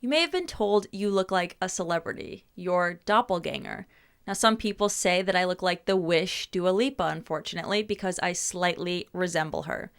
You may have been told you look like a celebrity, your doppelganger. Now, some people say that I look like the Wish Dua Lipa, unfortunately, because I slightly resemble her.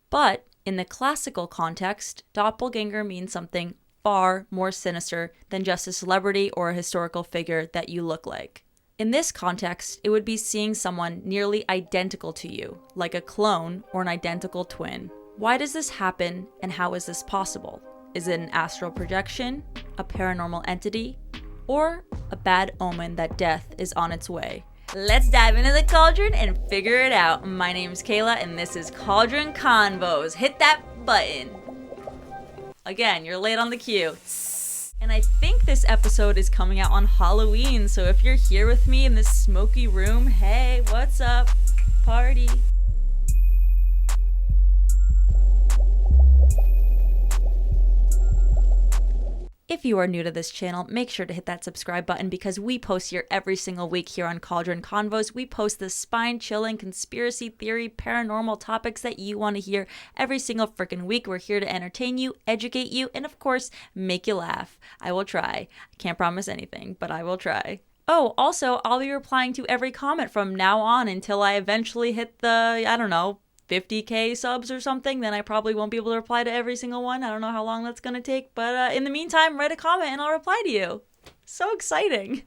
But in the classical context, doppelganger means something far more sinister than just a celebrity or a historical figure that you look like. In this context, it would be seeing someone nearly identical to you, like a clone or an identical twin. Why does this happen, and how is this possible? Is it an astral projection, a paranormal entity, or a bad omen that death is on its way? Let's dive into the cauldron and figure it out. My name's Kayla, and this is Cauldron Convos. Hit that button. Again, you're late on the cue. And I think this episode is coming out on Halloween, so if you're here with me in this smoky room, hey, what's up? Party. If you are new to this channel, make sure to hit that subscribe button because we post here every single week here on Cauldron Convos. We post the spine-chilling, conspiracy theory, paranormal topics that you want to hear every single freaking week. We're here to entertain you, educate you, and of course, make you laugh. I will try. I can't promise anything, but I will try. Oh, also, I'll be replying to every comment from now on until I eventually hit the, 50K subs or something. Then I probably won't be able to reply to every single one. I don't know how long that's going to take, but in the meantime, write a comment and I'll reply to you. So exciting.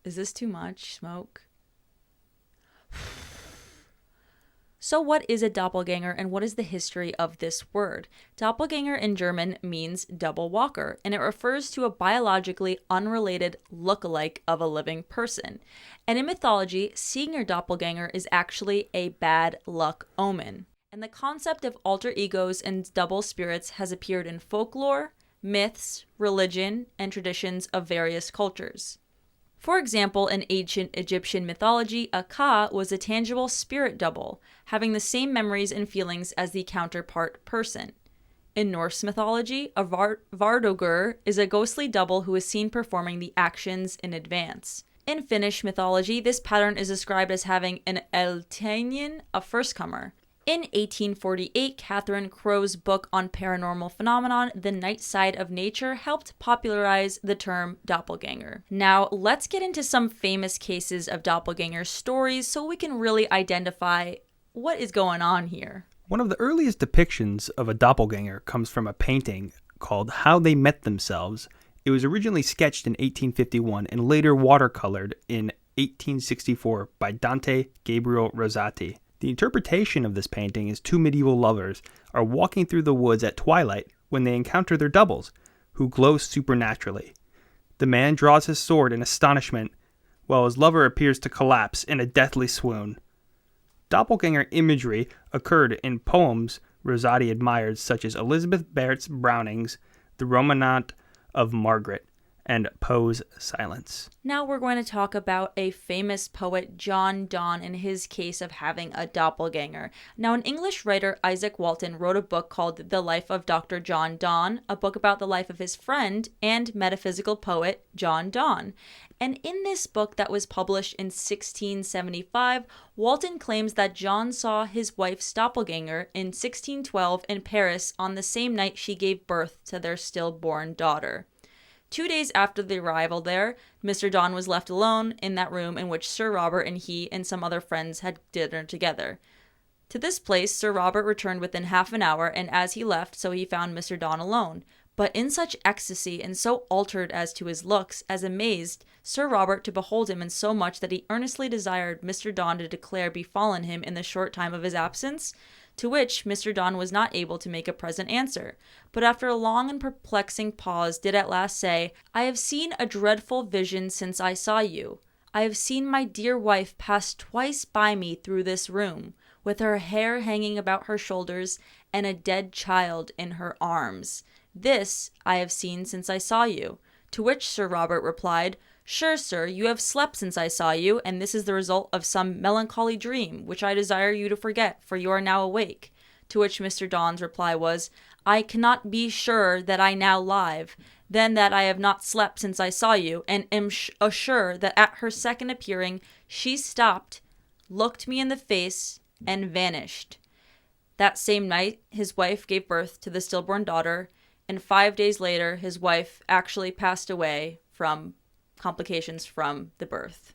Is this too much smoke? So what is a doppelganger and what is the history of this word? Doppelganger in German means double walker, and it refers to a biologically unrelated look-alike of a living person. And in mythology, seeing your doppelganger is actually a bad luck omen. And the concept of alter egos and double spirits has appeared in folklore, myths, religion, and traditions of various cultures. For example, in ancient Egyptian mythology, a Ka was a tangible spirit double, having the same memories and feelings as the counterpart person. In Norse mythology, a Vardogur is a ghostly double who is seen performing the actions in advance. In Finnish mythology, this pattern is described as having an Eltainen, a firstcomer. In 1848, Catherine Crowe's book on paranormal phenomenon, The Night Side of Nature, helped popularize the term doppelganger. Now, let's get into some famous cases of doppelganger stories so we can really identify what is going on here. One of the earliest depictions of a doppelganger comes from a painting called How They Met Themselves. It was originally sketched in 1851 and later watercolored in 1864 by Dante Gabriel Rossetti. The interpretation of this painting is two medieval lovers are walking through the woods at twilight when they encounter their doubles, who glow supernaturally. The man draws his sword in astonishment, while his lover appears to collapse in a deathly swoon. Doppelganger imagery occurred in poems Rossetti admired, such as Elizabeth Barrett Browning's The Romanant of Margaret and Poe's Silence. Now we're going to talk about a famous poet, John Donne, and his case of having a doppelganger. Now, an English writer, Isaac Walton, wrote a book called The Life of Dr. John Donne, a book about the life of his friend and metaphysical poet, John Donne. And in this book that was published in 1675, Walton claims that John saw his wife's doppelganger in 1612 in Paris on the same night she gave birth to their stillborn daughter. 2 days after the arrival there, Mr. Donne was left alone in that room in which Sir Robert and he and some other friends had dinner together. To this place, Sir Robert returned within half an hour, and as he left, so he found Mr. Donne alone. But in such ecstasy and so altered as to his looks, as amazed Sir Robert to behold him in so much that he earnestly desired Mr. Donne to declare befallen him in the short time of his absence, to which Mr. Donne was not able to make a present answer, but after a long and perplexing pause did at last say, I have seen a dreadful vision since I saw you. I have seen my dear wife pass twice by me through this room, with her hair hanging about her shoulders and a dead child in her arms. This I have seen since I saw you. To which Sir Robert replied, Sure, sir, you have slept since I saw you, and this is the result of some melancholy dream, which I desire you to forget, for you are now awake. To which Mr. Donne's reply was, I cannot be sure that I now live, then that I have not slept since I saw you, and am assured that at her second appearing, she stopped, looked me in the face, and vanished. That same night, his wife gave birth to the stillborn daughter, and 5 days later, his wife actually passed away from complications from the birth.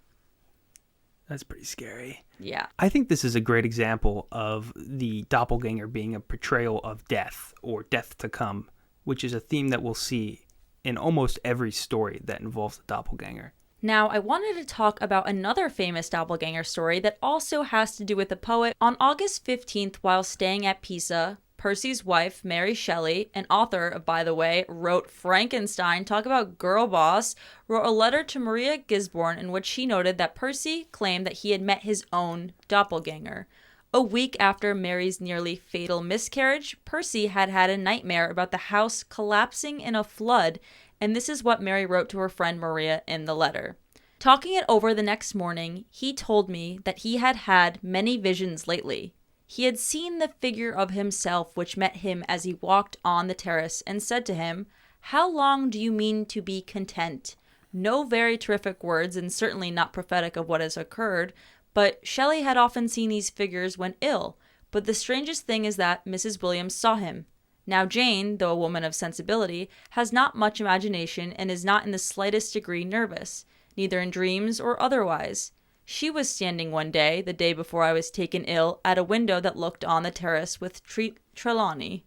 That's pretty scary. Yeah. I think this is a great example of the doppelganger being a portrayal of death or death to come, which is a theme that we'll see in almost every story that involves the doppelganger. Now, I wanted to talk about another famous doppelganger story that also has to do with a poet. On August 15th, while staying at Pisa, Percy's wife, Mary Shelley, an author, by the way, wrote Frankenstein, talk about girl boss, wrote a letter to Maria Gisborne in which she noted that Percy claimed that he had met his own doppelganger. A week after Mary's nearly fatal miscarriage, Percy had had a nightmare about the house collapsing in a flood, and this is what Mary wrote to her friend Maria in the letter. Talking it over the next morning, he told me that he had had many visions lately. He had seen the figure of himself which met him as he walked on the terrace and said to him, "How long do you mean to be content?" No very terrific words and certainly not prophetic of what has occurred, but Shelley had often seen these figures when ill. But the strangest thing is that Mrs. Williams saw him. Now Jane, though a woman of sensibility, has not much imagination and is not in the slightest degree nervous, neither in dreams or otherwise. She was standing one day, the day before I was taken ill, at a window that looked on the terrace with Trelawney.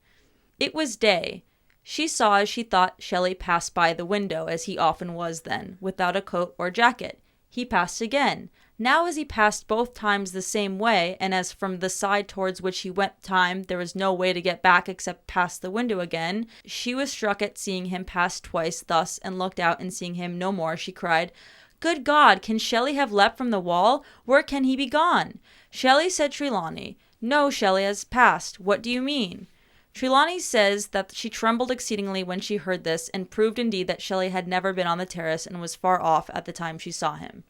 It was day. She saw as she thought Shelley pass by the window, as he often was then, without a coat or jacket. He passed again. Now as he passed both times the same way, and as from the side towards which he went time there was no way to get back except past the window again, she was struck at seeing him pass twice thus, and looked out, and seeing him no more, she cried, "Good God, can Shelley have leapt from the wall? Where can he be gone?" Shelley said Trelawney, "No, Shelley has passed. What do you mean?" Trelawney says that she trembled exceedingly when she heard this, and proved indeed that Shelley had never been on the terrace and was far off at the time she saw him.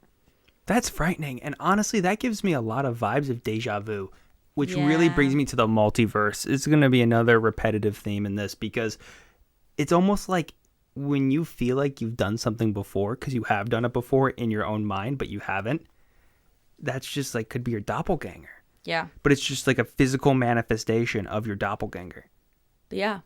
That's frightening, and honestly, that gives me a lot of vibes of deja vu, which really brings me to the multiverse. It's going to be another repetitive theme in this, because it's almost like when you feel like you've done something before, because you have done it before in your own mind, but you haven't, that's just like could be your doppelganger. Yeah. But it's just like a physical manifestation of your doppelganger. Yeah.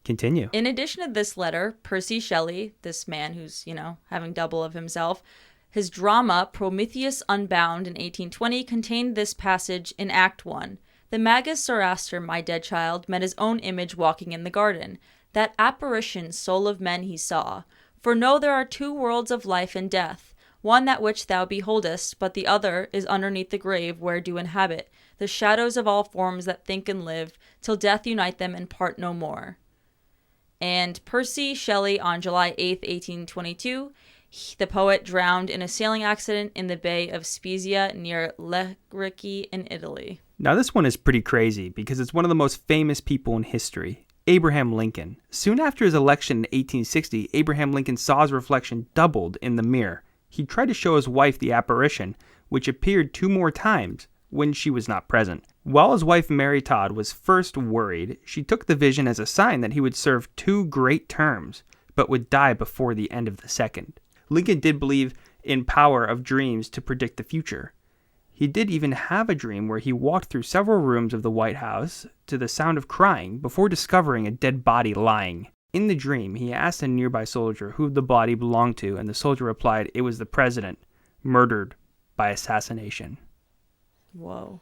Continue. In addition to this letter, Percy Shelley, this man who's, having double of himself, his drama, Prometheus Unbound in 1820, contained this passage in Act 1. The Magus Zoroaster, my dead child, met his own image walking in the garden. That apparition, soul of men, he saw. For know there are two worlds of life and death. One that which thou beholdest, but the other is underneath the grave where do inhabit the shadows of all forms that think and live, till death unite them and part no more. And Percy Shelley, on July 8th, 1822, the poet drowned in a sailing accident in the Bay of Spezia near Lecce in Italy. Now this one is pretty crazy because it's one of the most famous people in history, Abraham Lincoln. Soon after his election in 1860, Abraham Lincoln saw his reflection doubled in the mirror. He tried to show his wife the apparition, which appeared 2 more times when she was not present. While his wife Mary Todd was first worried, she took the vision as a sign that he would serve 2 great terms, but would die before the end of the second. Lincoln did believe in power of dreams to predict the future. He did even have a dream where he walked through several rooms of the White House to the sound of crying before discovering a dead body lying. In the dream, he asked a nearby soldier who the body belonged to, and the soldier replied it was the president, murdered by assassination. Whoa.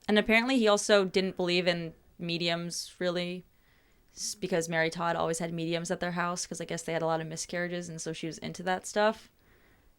And apparently he also didn't believe in mediums, really, because Mary Todd always had mediums at their house, because I guess they had a lot of miscarriages, and so she was into that stuff.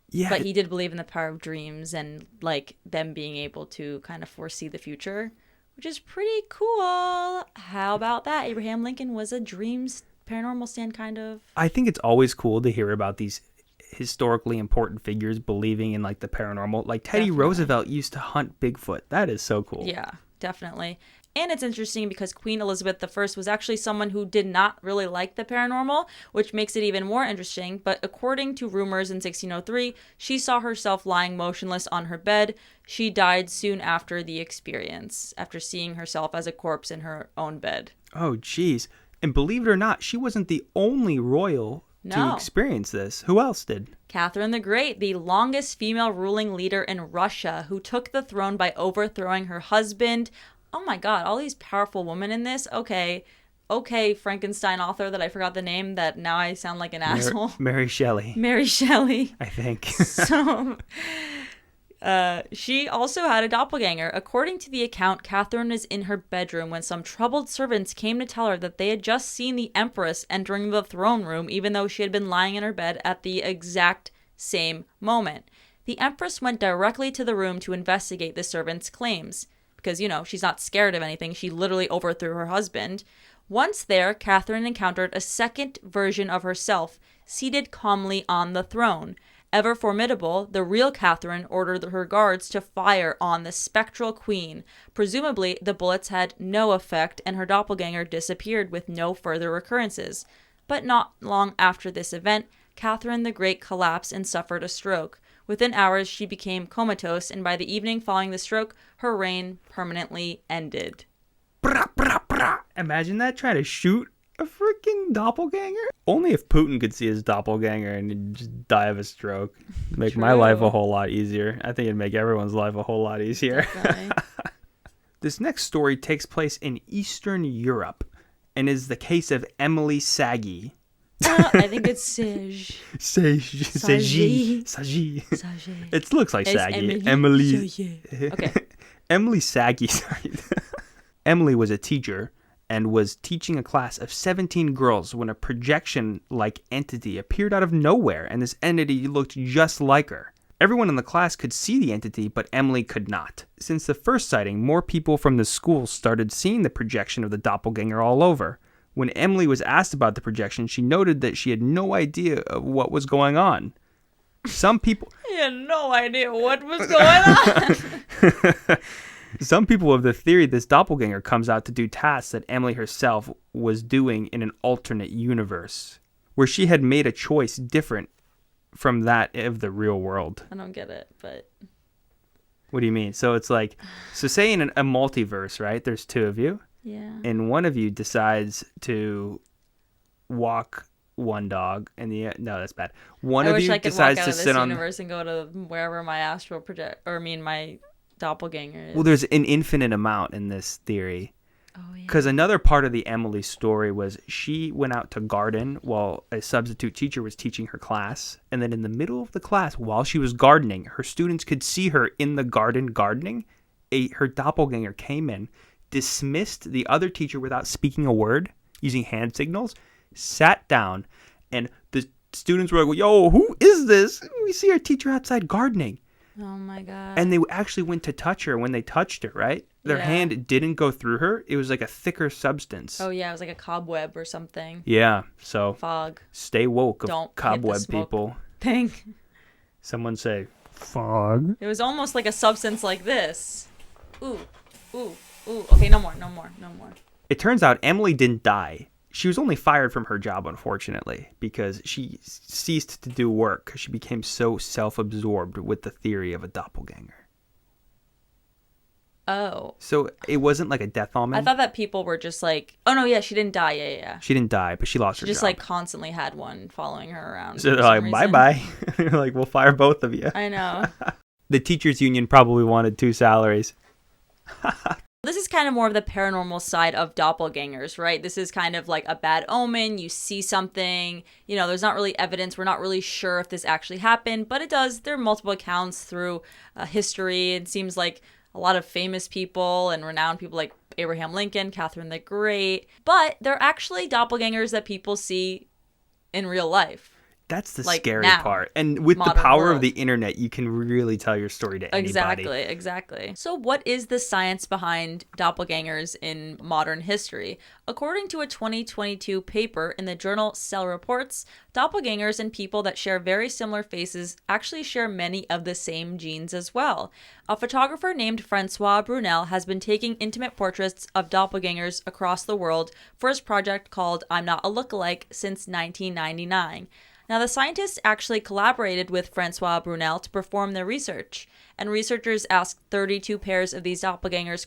Yeah. But he did believe in the power of dreams and, like, them being able to kind of foresee the future, which is pretty cool. How about that? Abraham Lincoln was a dreams paranormal stand, kind of. I think it's always cool to hear about these historically important figures believing in, like, the paranormal. Like, Teddy Roosevelt used to hunt Bigfoot. That is so cool. Yeah, definitely. And it's interesting because Queen Elizabeth I was actually someone who did not really like the paranormal, which makes it even more interesting. But according to rumors in 1603, she saw herself lying motionless on her bed. She died soon after the experience, after seeing herself as a corpse in her own bed. Oh, geez. And believe it or not, she wasn't the only royal to experience this. Who else did? Catherine the Great, the longest female ruling leader in Russia, who took the throne by overthrowing her husband. Oh my God, all these powerful women in this. Okay, okay Frankenstein author that I forgot the name, that now I sound like an asshole. Mary Shelley. Mary Shelley. I think. So, she also had a doppelganger. According to the account, Catherine was in her bedroom when some troubled servants came to tell her that they had just seen the Empress entering the throne room, even though she had been lying in her bed at the exact same moment. The Empress went directly to the room to investigate the servants' claims. Because, she's not scared of anything. She literally overthrew her husband. Once there, Catherine encountered a second version of herself, seated calmly on the throne. Ever formidable, the real Catherine ordered her guards to fire on the spectral queen. Presumably, the bullets had no effect, and her doppelganger disappeared with no further occurrences. But not long after this event, Catherine the Great collapsed and suffered a stroke. Within hours, she became comatose, and by the evening following the stroke, her reign permanently ended. Brah, brah, brah. Imagine that, trying to shoot a freaking doppelganger. Only if Putin could see his doppelganger and he'd just die of a stroke. It'd make my life a whole lot easier. I think it'd make everyone's life a whole lot easier. This next story takes place in Eastern Europe and is the case of Emilie Sagee. I think it's Sagee. It looks like Sagee. Emilie. Okay. Emilie Sagee. Sorry. Emily was a teacher and was teaching a class of 17 girls when a projection-like entity appeared out of nowhere, and this entity looked just like her. Everyone in the class could see the entity, but Emily could not. Since the first sighting, more people from the school started seeing the projection of the doppelganger all over. When Emily was asked about the projection, she noted that she had no idea of what was going on. Some people... He had no idea what was going on. Some people have the theory this doppelganger comes out to do tasks that Emily herself was doing in an alternate universe, where she had made a choice different from that of the real world. I don't get it, but... What do you mean? So it's like... So say in a multiverse, right? There's two of you. Yeah. And one of you decides to walk one dog, and no, that's bad. One of you decides to sit on... universe and go to wherever my astral my doppelganger is. Well, there's an infinite amount in this theory. Oh, yeah. Because another part of the Emily story was she went out to garden while a substitute teacher was teaching her class. And then in the middle of the class, while she was gardening, her students could see her in the garden gardening. Her doppelganger came in, dismissed the other teacher without speaking a word, using hand signals, sat down, and the students were like, yo, who is this? We see our teacher outside gardening. Oh my God. And they actually went to touch her. When they touched her, right? Their hand didn't go through her. It was like a thicker substance. Oh yeah, it was like a cobweb or something. Yeah, so fog. Stay woke of Don't cobweb people. Thing. Someone say fog. It was almost like a substance like this. Ooh. Okay, no more. It turns out Emily didn't die. She was only fired from her job, unfortunately, because she ceased to do work because she became so self-absorbed with the theory of a doppelganger. Oh. So it wasn't like a death omen? I thought that people were just like, oh no, yeah, she didn't die, yeah. She didn't die, but she lost her job. She just like constantly had one following her around. So they're like, bye-bye. They're like, we'll fire both of you. I know. The teachers union probably wanted 2 salaries. This is kind of more of the paranormal side of doppelgangers, right? This is kind of like a bad omen. You see something, there's not really evidence. We're not really sure if this actually happened, but it does. There are multiple accounts through history. It seems like a lot of famous people and renowned people like Abraham Lincoln, Catherine the Great. But they're actually doppelgangers that people see in real life. That's the scary part. And with the power of the internet, you can really tell your story to anybody. Exactly. So what is the science behind doppelgangers in modern history? According to a 2022 paper in the journal Cell Reports, doppelgangers and people that share very similar faces actually share many of the same genes as well. A photographer named Francois Brunel has been taking intimate portraits of doppelgangers across the world for his project called I'm Not a Lookalike since 1999. Now, the scientists actually collaborated with Francois Brunel to perform their research, and researchers asked 32 pairs of these doppelgangers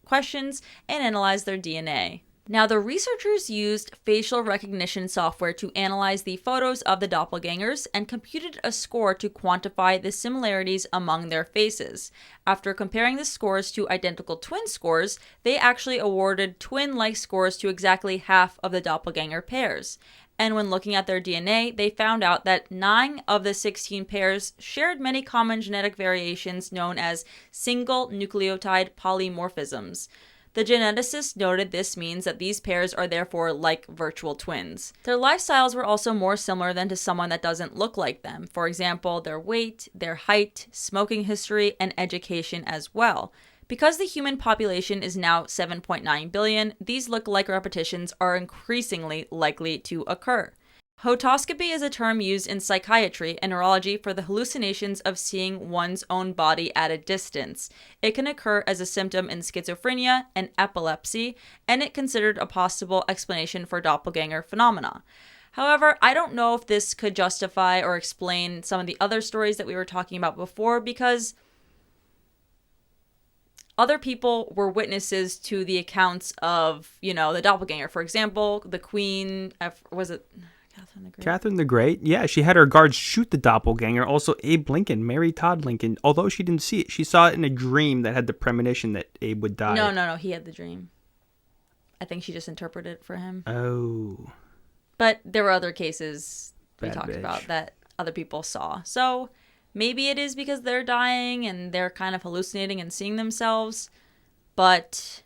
questions and analyzed their DNA. Now, the researchers used facial recognition software to analyze the photos of the doppelgangers and computed a score to quantify the similarities among their faces. After comparing the scores to identical twin scores, they actually awarded twin-like scores to exactly half of the doppelganger pairs. And when looking at their DNA, they found out that 9 of the 16 pairs shared many common genetic variations known as single nucleotide polymorphisms. The geneticists noted this means that these pairs are therefore like virtual twins. Their lifestyles were also more similar than to someone that doesn't look like them. For example, their weight, their height, smoking history, and education as well. Because the human population is now 7.9 billion, these look-alike repetitions are increasingly likely to occur. Photoscopy is a term used in psychiatry and neurology for the hallucinations of seeing one's own body at a distance. It can occur as a symptom in schizophrenia and epilepsy, and it's considered a possible explanation for doppelganger phenomena. However, I don't know if this could justify or explain some of the other stories that we were talking about before, because other people were witnesses to the accounts of, the doppelganger. For example, the Queen, was it Catherine the Great? Catherine the Great, yeah, she had her guards shoot the doppelganger. Also, Abe Lincoln, Mary Todd Lincoln, although she didn't see it, she saw it in a dream that had the premonition that Abe would die. No, he had the dream. I think she just interpreted it for him. Oh. But there were other cases we Bad talked bitch. about that other people saw. So maybe it is because they're dying and they're kind of hallucinating and seeing themselves. But,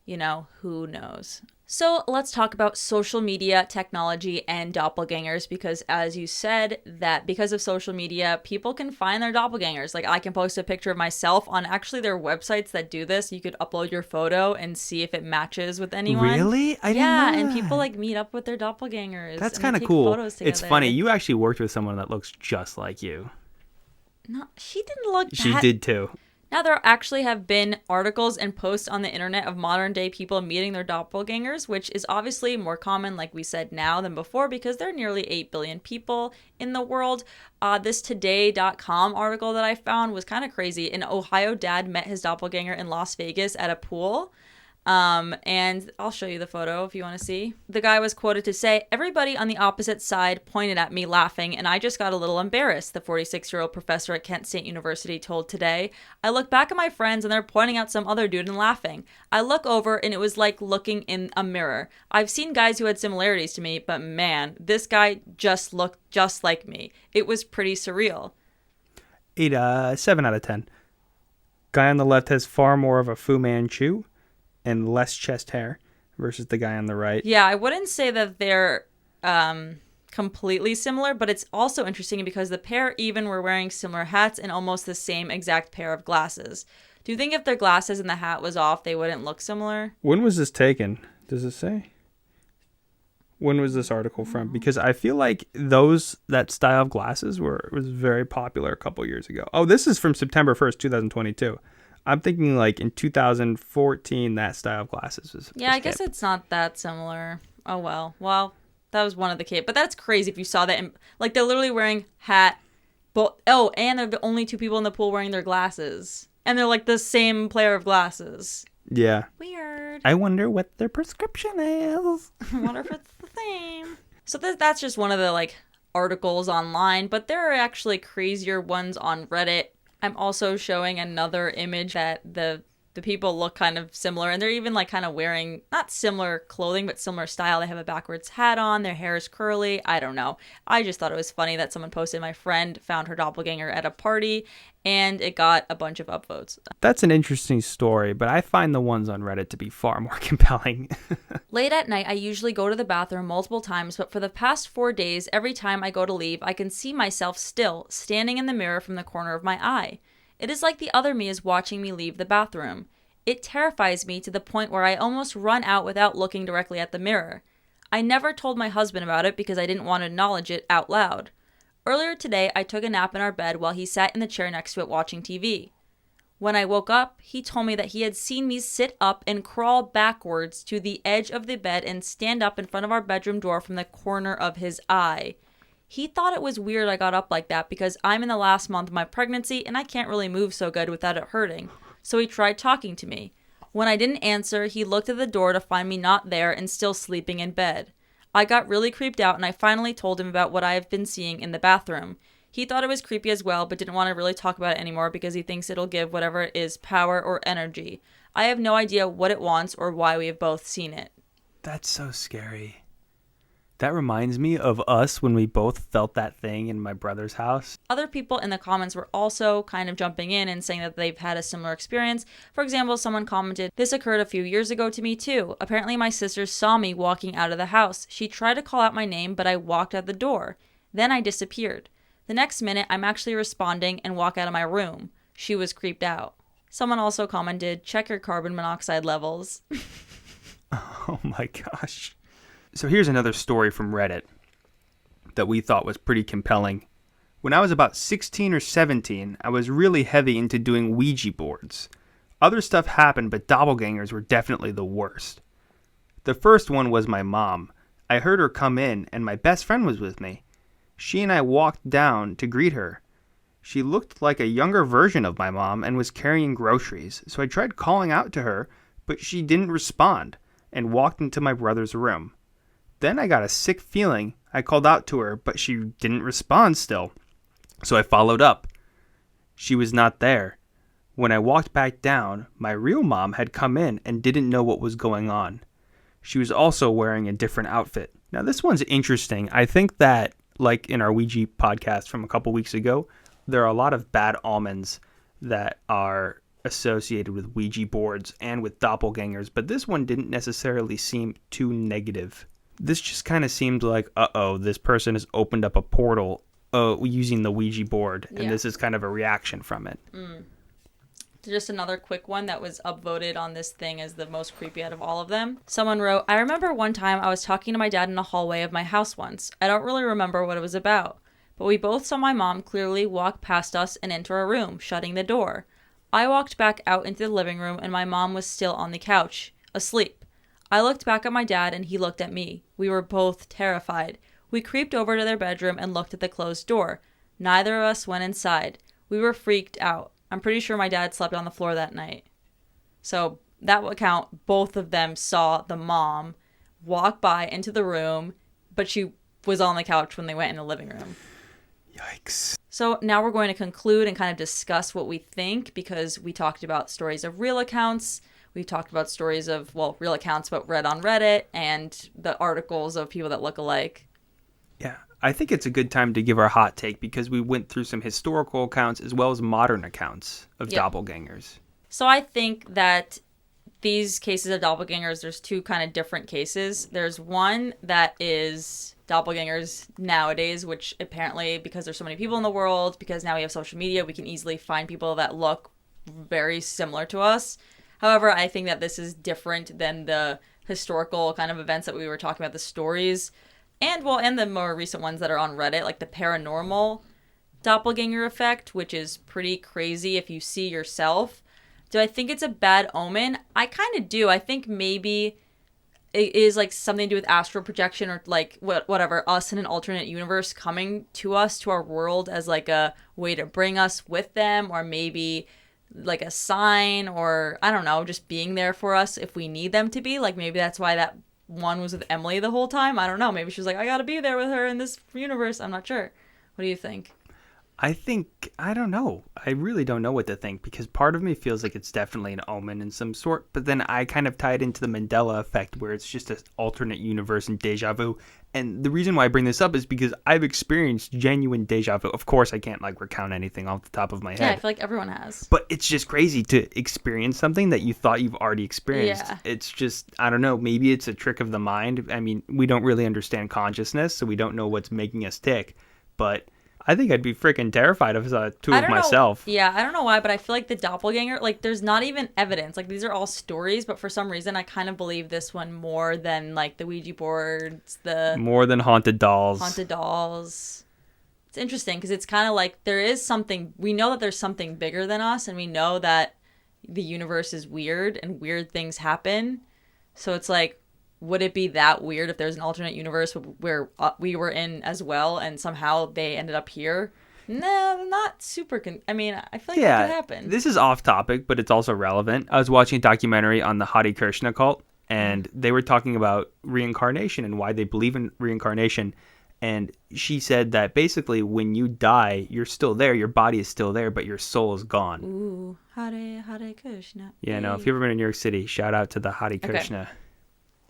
who knows? So let's talk about social media, technology, and doppelgangers, because as you said, that because of social media, people can find their doppelgangers. Like, I can post a picture of myself on actually their websites that do this. You could upload your photo and see if it matches with anyone. Really? I didn't know Yeah, and that. people meet up with their doppelgangers. That's and kind of take cool. photos It's together. funny. You actually worked with someone that looks just like you. No, she didn't look that. She did too. Now, there actually have been articles and posts on the internet of modern day people meeting their doppelgangers, which is obviously more common, like we said, now than before, because there are nearly 8 billion people in the world. This today.com article that I found was kind of crazy. An Ohio dad met his doppelganger in Las Vegas at a pool. And I'll show you the photo if you want to see. The guy was quoted to say, "Everybody on the opposite side pointed at me laughing, and I just got a little embarrassed," the 46-year-old professor at Kent State University told Today. "I look back at my friends and they're pointing at some other dude and laughing. I look over and it was like looking in a mirror. I've seen guys who had similarities to me, but man, this guy just looked just like me. It was pretty surreal." 7 out of 10. Guy on the left has far more of a Fu Manchu and less chest hair versus the guy on the right. Yeah, I wouldn't say that they're completely similar, but it's also interesting because the pair even were wearing similar hats and almost the same exact pair of glasses. Do you think if their glasses and the hat was off, they wouldn't look similar? When was this taken? Does it say? When was this article from? Because I feel like that style of glasses was very popular a couple years ago. Oh, this is from September 1st, 2022. I'm thinking like in 2014, that style of glasses was Yeah, I guess it's not that similar. Oh, well. Well, that was one of the kids. But that's crazy if you saw that. Like, they're literally wearing hat. And they're the only 2 people in the pool wearing their glasses. And they're like the same pair of glasses. Yeah. Weird. I wonder what their prescription is. I wonder if it's the same. So that's just one of the, articles online. But there are actually crazier ones on Reddit. I'm also showing another image that the people look kind of similar, and they're even kind of wearing not similar clothing, but similar style. They have a backwards hat on, their hair is curly. I don't know. I just thought it was funny that someone posted my friend found her doppelganger at a party, and it got a bunch of upvotes. That's an interesting story, but I find the ones on Reddit to be far more compelling. Late at night, I usually go to the bathroom multiple times, but for the past 4 days, every time I go to leave, I can see myself still, standing in the mirror from the corner of my eye. It is like the other me is watching me leave the bathroom. It terrifies me to the point where I almost run out without looking directly at the mirror. I never told my husband about it because I didn't want to acknowledge it out loud. Earlier today, I took a nap in our bed while he sat in the chair next to it watching TV. When I woke up, he told me that he had seen me sit up and crawl backwards to the edge of the bed and stand up in front of our bedroom door from the corner of his eye. He thought it was weird I got up like that because I'm in the last month of my pregnancy and I can't really move so good without it hurting. So he tried talking to me. When I didn't answer, he looked at the door to find me not there and still sleeping in bed. I got really creeped out and I finally told him about what I have been seeing in the bathroom. He thought it was creepy as well, but didn't want to really talk about it anymore because he thinks it'll give whatever it is power or energy. I have no idea what it wants or why we have both seen it. That's so scary. That reminds me of us when we both felt that thing in my brother's house. Other people in the comments were also kind of jumping in and saying that they've had a similar experience. For example, someone commented, "This occurred a few years ago to me too. Apparently my sister saw me walking out of the house. She tried to call out my name, but I walked out the door. Then I disappeared. The next minute, I'm actually responding and walk out of my room. She was creeped out." Someone also commented, "Check your carbon monoxide levels." Oh my gosh. So here's another story from Reddit that we thought was pretty compelling. When I was about 16 or 17, I was really heavy into doing Ouija boards. Other stuff happened, but doppelgangers were definitely the worst. The first one was my mom. I heard her come in, and my best friend was with me. She and I walked down to greet her. She looked like a younger version of my mom and was carrying groceries, so I tried calling out to her, but she didn't respond and walked into my brother's room. Then I got a sick feeling. I called out to her, but she didn't respond still, so I followed up. She was not there. When I walked back down, my real mom had come in and didn't know what was going on. She was also wearing a different outfit. Now this one's interesting. I think that, like in our Ouija podcast from a couple weeks ago, there are a lot of bad omens that are associated with Ouija boards and with doppelgangers, but this one didn't necessarily seem too negative. This just kind of seemed like, this person has opened up a portal using the Ouija board, and this is kind of a reaction from it. Just another quick one that was upvoted on this thing as the most creepy out of all of them. Someone wrote, "I remember one time I was talking to my dad in a hallway of my house once. I don't really remember what it was about, but we both saw my mom clearly walk past us and enter a room, shutting the door. I walked back out into the living room and my mom was still on the couch, asleep. I looked back at my dad and he looked at me. We were both terrified. We creeped over to their bedroom and looked at the closed door. Neither of us went inside. We were freaked out. I'm pretty sure my dad slept on the floor that night." So that would count. Both of them saw the mom walk by into the room, but she was on the couch when they went in the living room. Yikes. So now we're going to conclude and kind of discuss what we think, because we talked about stories of real accounts. We talked about stories of, real accounts but read on Reddit, and the articles of people that look alike. Yeah, I think it's a good time to give our hot take because we went through some historical accounts as well as modern accounts of doppelgangers. So I think that these cases of doppelgangers, there's two kind of different cases. There's one that is doppelgangers nowadays, which apparently, because there's so many people in the world, because now we have social media, we can easily find people that look very similar to us. However, I think that this is different than the historical kind of events that we were talking about, the stories, and the more recent ones that are on Reddit, like the paranormal doppelganger effect, which is pretty crazy if you see yourself. Do I think it's a bad omen? I kind of do. I think maybe it is like something to do with astral projection, or like whatever, us in an alternate universe coming to us, to our world, as like a way to bring us with them, or maybe like a sign, or I don't know, just being there for us if we need them to be. Like maybe that's why that one was with Emily the whole time. I don't know. Maybe she was like, I gotta be there with her in this universe. I'm not sure. What do you think? I don't know. I really don't know what to think, because part of me feels like it's definitely an omen in some sort, but then I kind of tie it into the Mandela effect, where it's just an alternate universe and deja vu. And the reason why I bring this up is because I've experienced genuine deja vu. Of course, I can't recount anything off the top of my head. Yeah, I feel like everyone has. But it's just crazy to experience something that you thought you've already experienced. Yeah. It's just, I don't know, maybe it's a trick of the mind. I mean, we don't really understand consciousness, so we don't know what's making us tick. But I think I'd be freaking terrified of two of myself. Yeah, I don't know why, but I feel like the doppelganger, there's not even evidence. These are all stories, but for some reason, I kind of believe this one more than, the Ouija boards, more than haunted dolls. Haunted dolls. It's interesting, because it's kind of there is something, we know that there's something bigger than us, and we know that the universe is weird, and weird things happen. So it's would it be that weird if there's an alternate universe where we were in as well, and somehow they ended up here? No, not super. I mean, I feel like that could happen. This is off topic, but it's also relevant. I was watching a documentary on the Hare Krishna cult, and they were talking about reincarnation and why they believe in reincarnation. And she said that basically when you die, you're still there. Your body is still there, but your soul is gone. Ooh, Hare Krishna. Yeah, no, if you've ever been in New York City, shout out to the Hare Krishna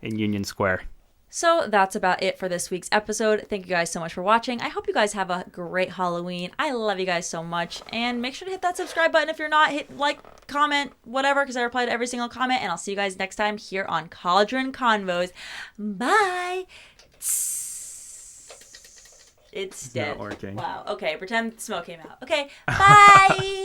in Union Square. So that's about it for this week's episode. Thank you guys so much for watching. I hope you guys have a great Halloween. I love you guys so much. And make sure to hit that subscribe button if you're not. Hit like, comment, whatever, because I reply to every single comment. And I'll see you guys next time here on Cauldron Convos. Bye. It's dead. Not working. Wow. Okay, pretend smoke came out. Okay, bye.